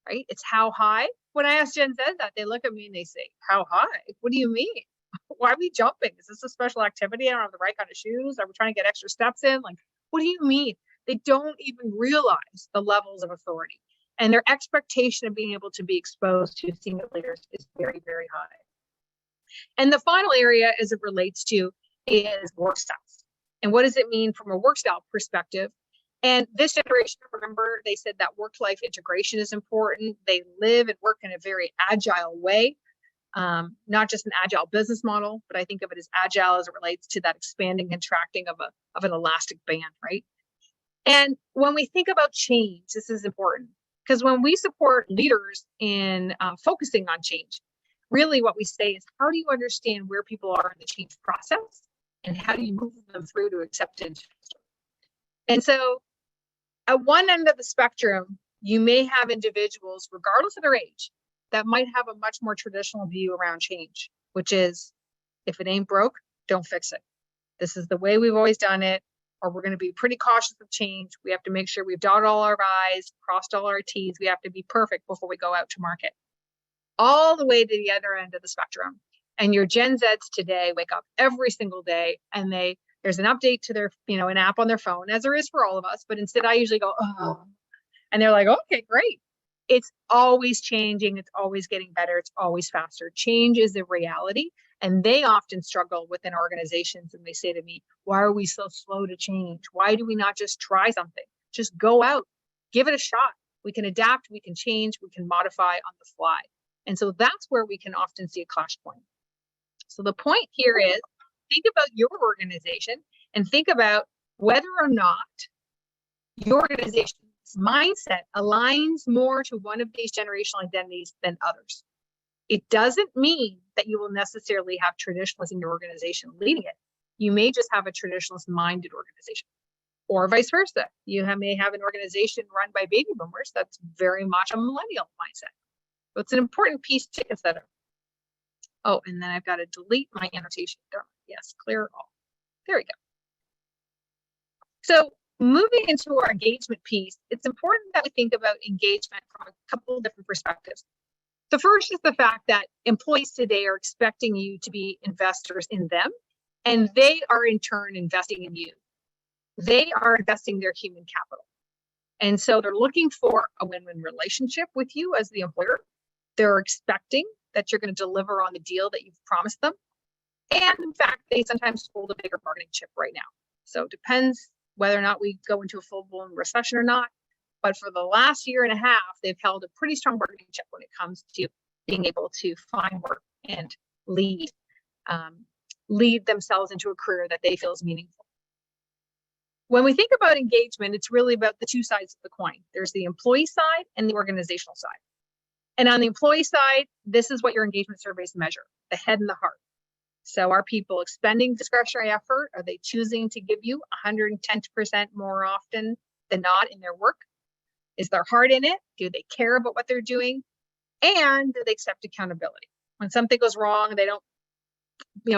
right? It's how high. When I ask Gen Z that, they look at me and they say, how high? What do you mean? Why are we jumping? Is this a special activity? I don't have the right kind of shoes. Are we trying to get extra steps in? Like, what do you mean? They don't even realize the levels of authority, and their expectation of being able to be exposed to senior leaders is very, very high. And the final area as it relates to is work styles. And what does it mean from a work style perspective? And this generation, remember, they said that work-life integration is important. They live and work in a very agile way, not just an agile business model, but I think of it as agile as it relates to that expanding, contracting of an elastic band, right? And when we think about change, this is important because when we support leaders in focusing on change, really what we say is, how do you understand where people are in the change process and how do you move them through to acceptance? And so at one end of the spectrum, you may have individuals, regardless of their age, that might have a much more traditional view around change, which is, if it ain't broke, don't fix it. This is the way we've always done it, or we're going to be pretty cautious of change. We have to make sure we've dotted all our I's, crossed all our T's. We have to be perfect before we go out to market. All the way to the other end of the spectrum. And your Gen Zs today wake up every single day and there's an update to their, an app on their phone, as there is for all of us. But instead, I usually go, oh, and they're like, okay, great. It's always changing. It's always getting better. It's always faster. Change is the reality. And they often struggle within organizations. And they say to me, why are we so slow to change? Why do we not just try something? Just go out, give it a shot. We can adapt, we can change, we can modify on the fly. And so that's where we can often see a clash point. So the point here is, think about your organization and think about whether or not your organization's mindset aligns more to one of these generational identities than others. It doesn't mean that you will necessarily have traditionalists in your organization leading it. You may just have a traditionalist-minded organization, or vice versa. You may have an organization run by baby boomers that's very much a millennial mindset. So it's an important piece to consider. Oh, and then I've got to delete my annotation. Yes, clear all. There we go. So moving into our engagement piece, it's important that we think about engagement from a couple of different perspectives. The first is the fact that employees today are expecting you to be investors in them, and they are in turn investing in you. They are investing their human capital. And so they're looking for a win-win relationship with you as the employer. They're expecting that you're going to deliver on the deal that you've promised them. And in fact, they sometimes hold a bigger bargaining chip right now. So it depends whether or not we go into a full-blown recession or not. But for the last year and a half, they've held a pretty strong bargaining chip when it comes to being able to find work and lead themselves into a career that they feel is meaningful. When we think about engagement, it's really about the two sides of the coin. There's the employee side and the organizational side. And on the employee side, this is what your engagement surveys measure, the head and the heart. So are people expending discretionary effort? Are they choosing to give you 110% more often than not in their work? Is their heart in it? Do they care about what they're doing? And do they accept accountability? When something goes wrong, they don't,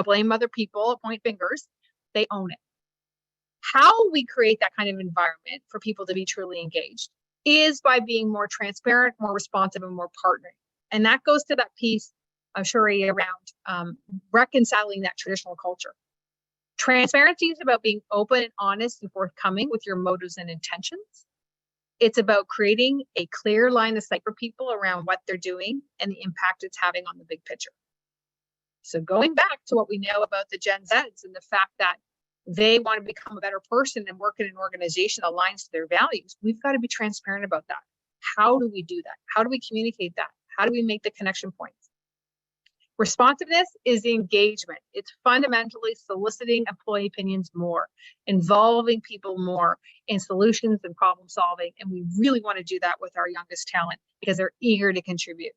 blame other people, point fingers. They own it. How we create that kind of environment for people to be truly engaged is by being more transparent, more responsive, and more partnering. And that goes to that piece of Shuri around reconciling that traditional culture. Transparency is about being open and honest and forthcoming with your motives and intentions. It's about creating a clear line of sight for people around what they're doing and the impact it's having on the big picture. So going back to what we know about the Gen Zs and the fact that they want to become a better person and work in an organization that aligns to their values, we've got to be transparent about that. How do we do that? How do we communicate that? How do we make the connection points? Responsiveness is engagement. It's fundamentally soliciting employee opinions more, involving people more in solutions and problem solving. And we really want to do that with our youngest talent because they're eager to contribute.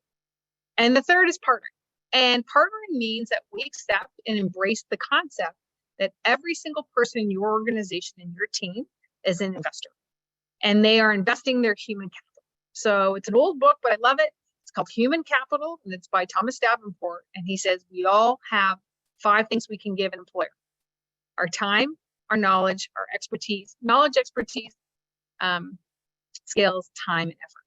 And the third is partnering. And partnering means that we accept and embrace the concept that every single person in your organization and your team is an investor. And they are investing their human capital. So it's an old book, but I love it. It's called Human Capital, and it's by Thomas Davenport. And he says, we all have 5 things we can give an employer: our time, our knowledge, our expertise, skills, time, and effort.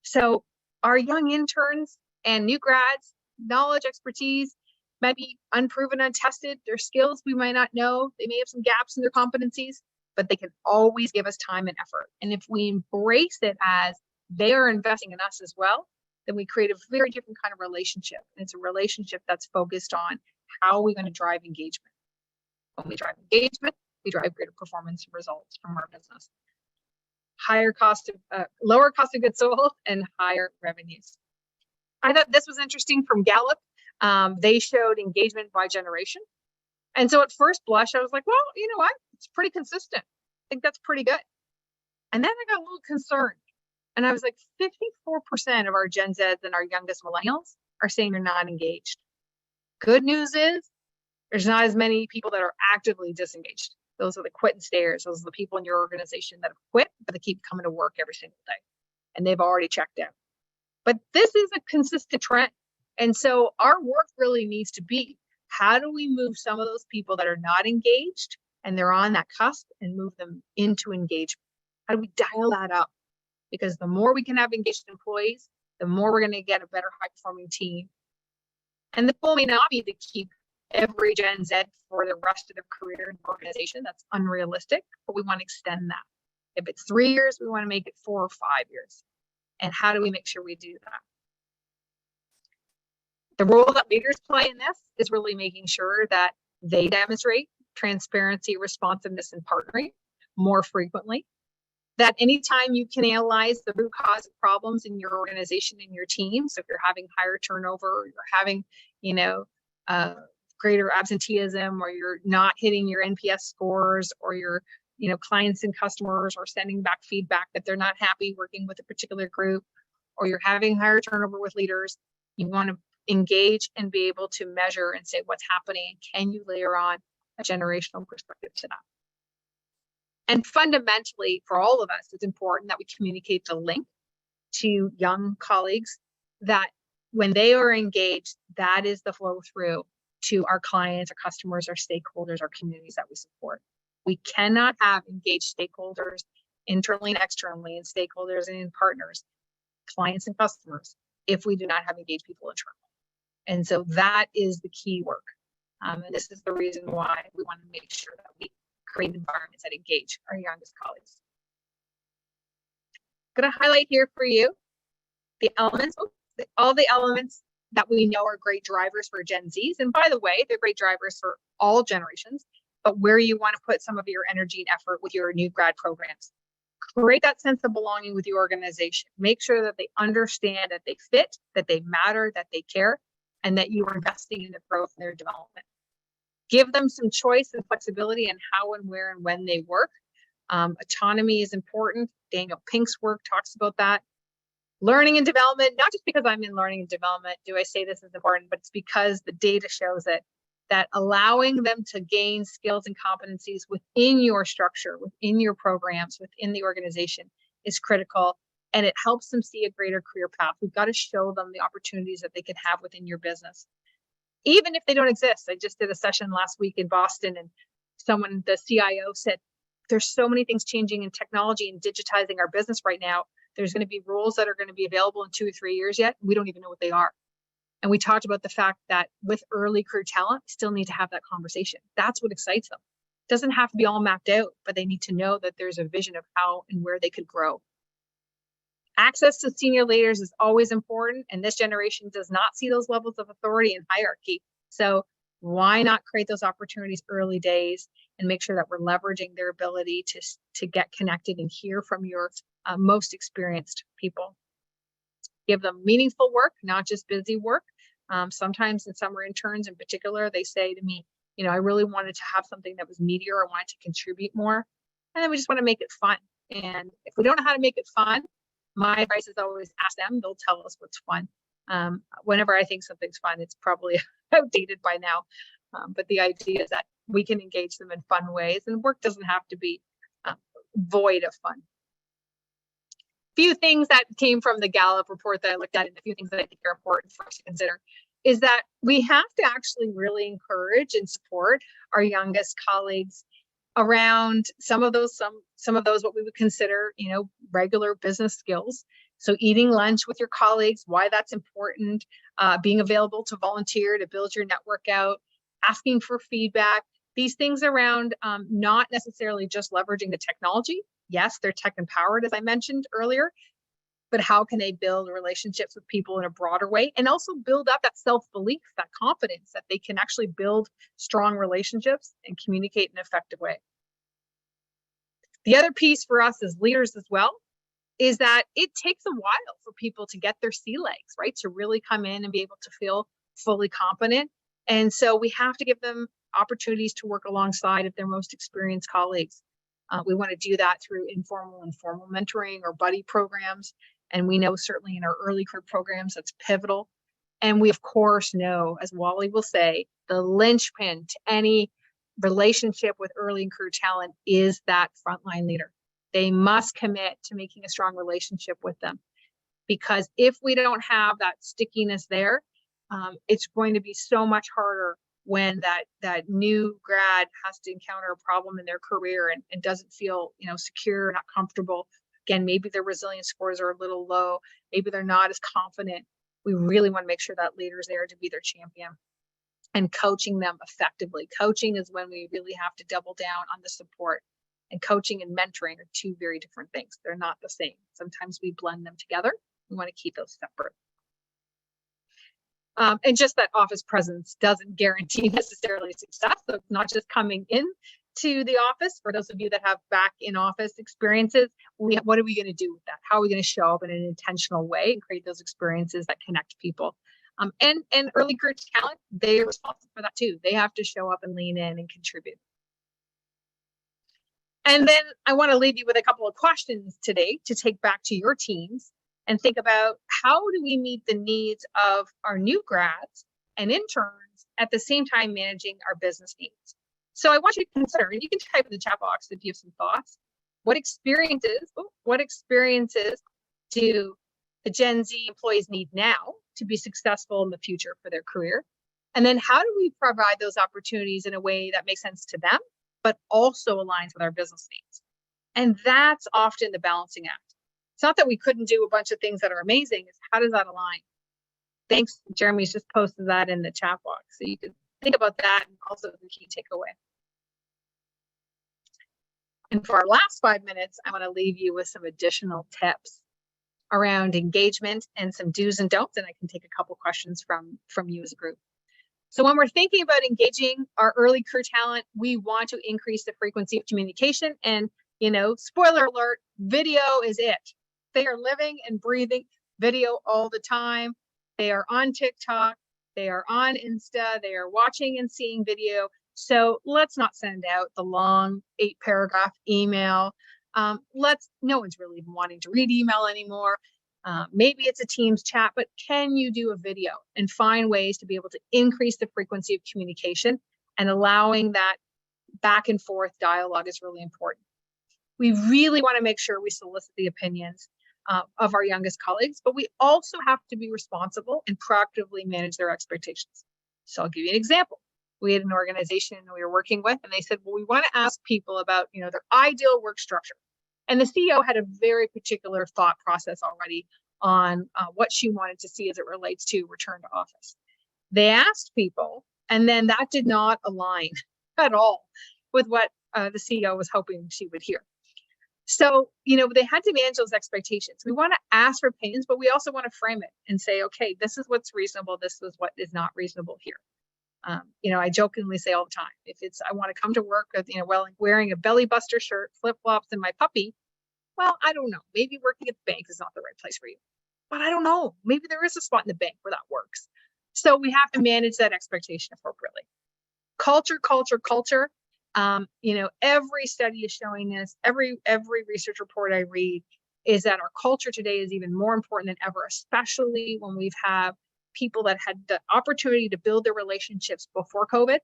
So our young interns and new grads, knowledge, expertise, might be unproven, untested. Their skills we might not know. They may have some gaps in their competencies, but they can always give us time and effort. And if we embrace it as they are investing in us as well, then we create a very different kind of relationship. And it's a relationship that's focused on how are we going to drive engagement. When we drive engagement, we drive greater performance and results from our business. Lower cost of goods sold and higher revenues. I thought this was interesting from Gallup. They showed engagement by generation. And so at first blush, I was like, well, you know what? It's pretty consistent. I think that's pretty good. And then I got a little concerned. And I was like, 54% of our Gen Zs and our youngest millennials are saying they're not engaged. Good news is there's not as many people that are actively disengaged. Those are the quit and stayers. Those are the people in your organization that have quit, but they keep coming to work every single day. And they've already checked out. But this is a consistent trend. And so our work really needs to be, how do we move some of those people that are not engaged and they're on that cusp and move them into engagement? How do we dial that up? Because the more we can have engaged employees, the more we're going to get a better high-performing team. And the goal may not be to keep every Gen Z for the rest of their career in the organization. That's unrealistic, but we want to extend that. If it's 3 years, we want to make it 4 or 5 years. And how do we make sure we do that? The role that leaders play in this is really making sure that they demonstrate transparency, responsiveness, and partnering more frequently. That anytime you can analyze the root cause of problems in your organization and your team, so if you're having higher turnover, or you're having, greater absenteeism, or you're not hitting your NPS scores, or your, clients and customers are sending back feedback that they're not happy working with a particular group, or you're having higher turnover with leaders, you want to engage and be able to measure and say what's happening. Can you layer on a generational perspective to that? And fundamentally, for all of us, it's important that we communicate the link to young colleagues that when they are engaged, that is the flow through to our clients, our customers, our stakeholders, our communities that we support. We cannot have engaged stakeholders internally and externally, and stakeholders and partners, clients and customers, if we do not have engaged people internally. And so that is the key work. And this is the reason why we want to make sure that we create environments that engage our youngest colleagues. I'm going to highlight here for you the elements, all the elements that we know are great drivers for Gen Zs. And by the way, they're great drivers for all generations, but where you want to put some of your energy and effort with your new grad programs. Create that sense of belonging with your organization. Make sure that they understand that they fit, that they matter, that they care, and that you are investing in their growth and their development. Give them some choice and flexibility in how and where and when they work. Autonomy is important. Daniel Pink's work talks about that. Learning and development, not just because I'm in learning and development do I say this is important, but it's because the data shows it, that allowing them to gain skills and competencies within your structure, within your programs, within the organization is critical, and it helps them see a greater career path. We've got to show them the opportunities that they can have within your business, even if they don't exist. I just did a session last week in Boston, and the CIO said, there's so many things changing in technology and digitizing our business right now. There's going to be roles that are going to be available in 2 or 3 years yet. We don't even know what they are. And we talked about the fact that with early career talent, still need to have that conversation. That's what excites them. It doesn't have to be all mapped out, but they need to know that there's a vision of how and where they could grow. Access to senior leaders is always important, and this generation does not see those levels of authority and hierarchy. So why not create those opportunities early days and make sure that we're leveraging their ability to get connected and hear from your most experienced people. Give them meaningful work, not just busy work. Sometimes in summer interns in particular, they say to me, I really wanted to have something that was meatier. I wanted to contribute more. And then we just want to make it fun. And if we don't know how to make it fun, my advice is always ask them. They'll tell us what's fun. Whenever I think something's fun, it's probably outdated by now. But the idea is that we can engage them in fun ways, and work doesn't have to be void of fun. Few things that came from the Gallup report that I looked at, and a few things that I think are important for us to consider, is that we have to actually really encourage and support our youngest colleagues around some of those what we would consider, regular business skills. So eating lunch with your colleagues, why that's important, being available to volunteer, to build your network out, asking for feedback, these things around not necessarily just leveraging the technology. Yes, they're tech empowered, as I mentioned earlier, but how can they build relationships with people in a broader way, and also build up that self-belief, that confidence that they can actually build strong relationships and communicate in an effective way. The other piece for us as leaders as well is that it takes a while for people to get their sea legs, right? To really come in and be able to feel fully competent. And so we have to give them opportunities to work alongside of their most experienced colleagues. We want to do that through informal and formal mentoring or buddy programs. And we know certainly in our early career programs, that's pivotal. And we, of course, know, as Wally will say, the linchpin to any relationship with early career talent is that frontline leader. They must commit to making a strong relationship with them. Because if we don't have that stickiness there, it's going to be so much harder when that new grad has to encounter a problem in their career and doesn't feel secure, not comfortable. Again, maybe their resilience scores are a little low. Maybe they're not as confident. We really want to make sure that leader's there to be their champion and coaching them effectively. Coaching is when we really have to double down on the support. And coaching and mentoring are two very different things. They're not the same. Sometimes we blend them together. We want to keep those separate. And just that office presence doesn't guarantee necessarily success. So it's not just coming in to the office. For those of you that have back in office experiences, what are we going to do with that? How are we going to show up in an intentional way and create those experiences that connect people? And early career talent, they're responsible for that too. They have to show up and lean in and contribute. And then I want to leave you with a couple of questions today to take back to your teams and think about, how do we meet the needs of our new grads and interns at the same time managing our business needs? So I want you to consider, and you can type in the chat box if you have some thoughts, what experiences do the Gen Z employees need now to be successful in the future for their career? And then how do we provide those opportunities in a way that makes sense to them, but also aligns with our business needs? And that's often the balancing act. It's not that we couldn't do a bunch of things that are amazing. It's how does that align? Thanks. Jeremy's just posted that in the chat box. So you can think about that and also the key takeaway. And for our last 5 minutes, I want to leave you with some additional tips around engagement and some do's and don'ts. And I can take a couple questions from you as a group. So when we're thinking about engaging our early career talent, we want to increase the frequency of communication. And, spoiler alert, video is it. They are living and breathing video all the time. They are on TikTok. They are on Insta. They are watching and seeing video. So let's not send out the long 8-paragraph email. No one's really even wanting to read email anymore. Maybe it's a Teams chat, but can you do a video and find ways to be able to increase the frequency of communication, and allowing that back and forth dialogue is really important. We really want to make sure we solicit the opinions of our youngest colleagues, but we also have to be responsible and proactively manage their expectations. So I'll give you an example. We had an organization we were working with, and they said, well, we want to ask people about, their ideal work structure. And the CEO had a very particular thought process already on what she wanted to see as it relates to return to office. They asked people, and then that did not align at all with what the CEO was hoping she would hear. So, they had to manage those expectations. We want to ask for opinions, but we also want to frame it and say, okay, this is what's reasonable. This is what is not reasonable here. I jokingly say all the time, if it's, I want to come to work with, wearing a belly buster shirt, flip flops, and my puppy. Well, I don't know. Maybe working at the bank is not the right place for you, but I don't know. Maybe there is a spot in the bank where that works. So we have to manage that expectation appropriately. Culture. Every study is showing this. Every research report I read is that our culture today is even more important than ever, especially when we've had people that had the opportunity to build their relationships before COVID.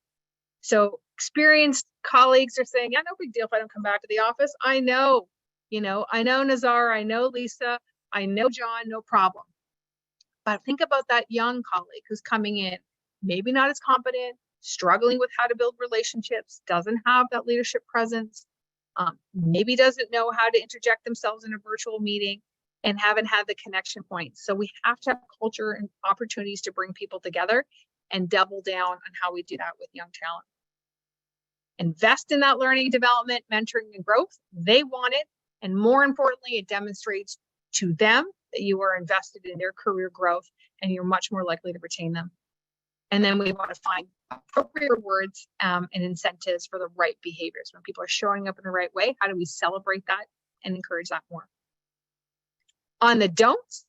So experienced colleagues are saying, yeah, no big deal if I don't come back to the office. I know Nazar, I know Lisa, I know John, no problem. But think about that young colleague who's coming in, maybe not as competent, struggling with how to build relationships, doesn't have that leadership presence, maybe doesn't know how to interject themselves in a virtual meeting, and haven't had the connection points. So we have to have culture and opportunities to bring people together and double down on how we do that with young talent. Invest in that learning, development, mentoring, and growth. They want it. And more importantly, it demonstrates to them that you are invested in their career growth and you're much more likely to retain them. And then we want to find appropriate rewards and incentives for the right behaviors. When people are showing up in the right way, how do we celebrate that and encourage that more? On the don'ts,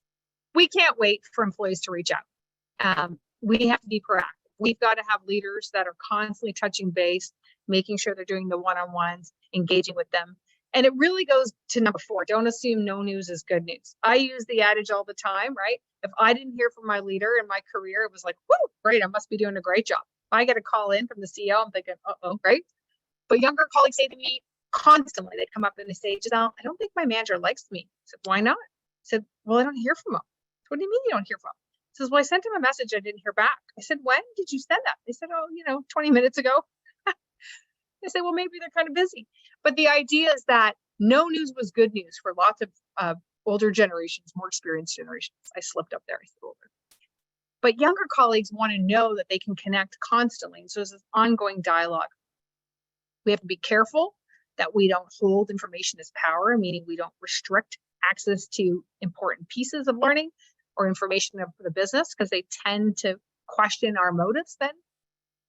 we can't wait for employees to reach out. We have to be proactive. We've got to have leaders that are constantly touching base, making sure they're doing the one-on-ones, engaging with them. And it really goes to number 4, don't assume no news is good news. I use the adage all the time, right? If I didn't hear from my leader in my career, it was like, whoo, great, I must be doing a great job. If I get a call in from the CEO, I'm thinking, right? But younger colleagues say to me constantly, they come up and they say, Giselle, I don't think my manager likes me. I said, why not? I said, well, I don't hear from him. What do you mean you don't hear from him? He says, well, I sent him a message. I didn't hear back. I said, when did you send that? They said, 20 minutes ago. They say, well, maybe they're kind of busy. But the idea is that no news was good news for lots of older generations, more experienced generations. I slipped up there. I said older. But younger colleagues want to know that they can connect constantly. And so there's this ongoing dialogue. We have to be careful that we don't hold information as power, meaning we don't restrict access to important pieces of learning or information of the business, because they tend to question our motives then.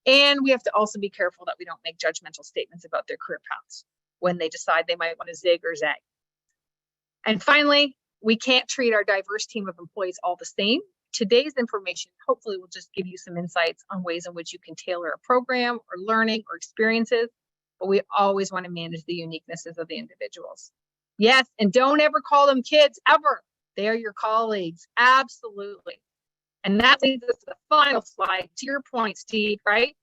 And we have to also be careful that we don't make judgmental statements about their career paths when they decide they might want to zig or zag. And finally, we can't treat our diverse team of employees all the same. Today's information hopefully will just give you some insights on ways in which you can tailor a program or learning or experiences, but we always want to manage the uniquenesses of the individuals. Yes, and don't ever call them kids, ever. They are your colleagues, absolutely. And that leads us to the final slide, to your point, Steve, right?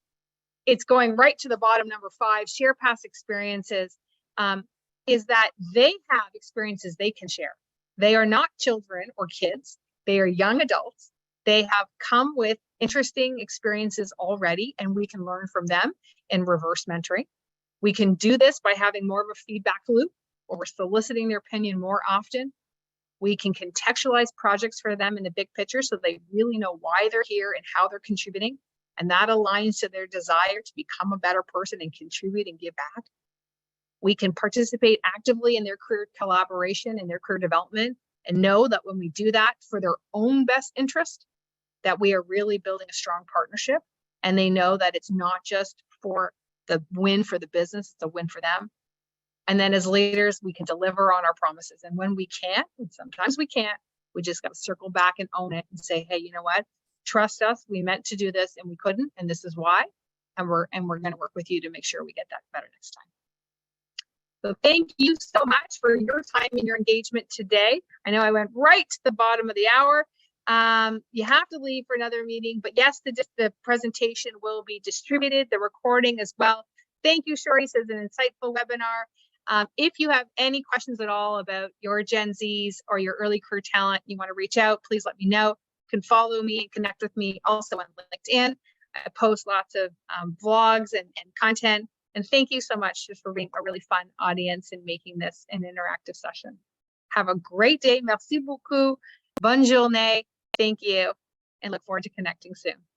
It's going right to the bottom, number 5, share past experiences, is that they have experiences they can share. They are not children or kids. They are young adults. They have come with interesting experiences already, and we can learn from them in reverse mentoring. We can do this by having more of a feedback loop, or we're soliciting their opinion more often. We can contextualize projects for them in the big picture so they really know why they're here and how they're contributing. And that aligns to their desire to become a better person and contribute and give back. We can participate actively in their career collaboration and their career development, and know that when we do that for their own best interest, that we are really building a strong partnership. And they know that it's not just for the win for the business, it's a win for them. And then as leaders, we can deliver on our promises. And when we can't, and sometimes we can't, we just got to circle back and own it and say, hey, you know what? Trust us. We meant to do this and we couldn't, and this is why. And we're going to work with you to make sure we get that better next time. So thank you so much for your time and your engagement today. I know I went right to the bottom of the hour. You have to leave for another meeting, but yes, the presentation will be distributed, the recording as well. Thank you, Shorty. This is an insightful webinar. If you have any questions at all about your Gen Zs or your early career talent, you want to reach out, please let me know. You can follow me and connect with me also on LinkedIn. I post lots of vlogs and content. And thank you so much just for being a really fun audience and making this an interactive session. Have a great day. Merci beaucoup. Bonne journée. Thank you. And look forward to connecting soon.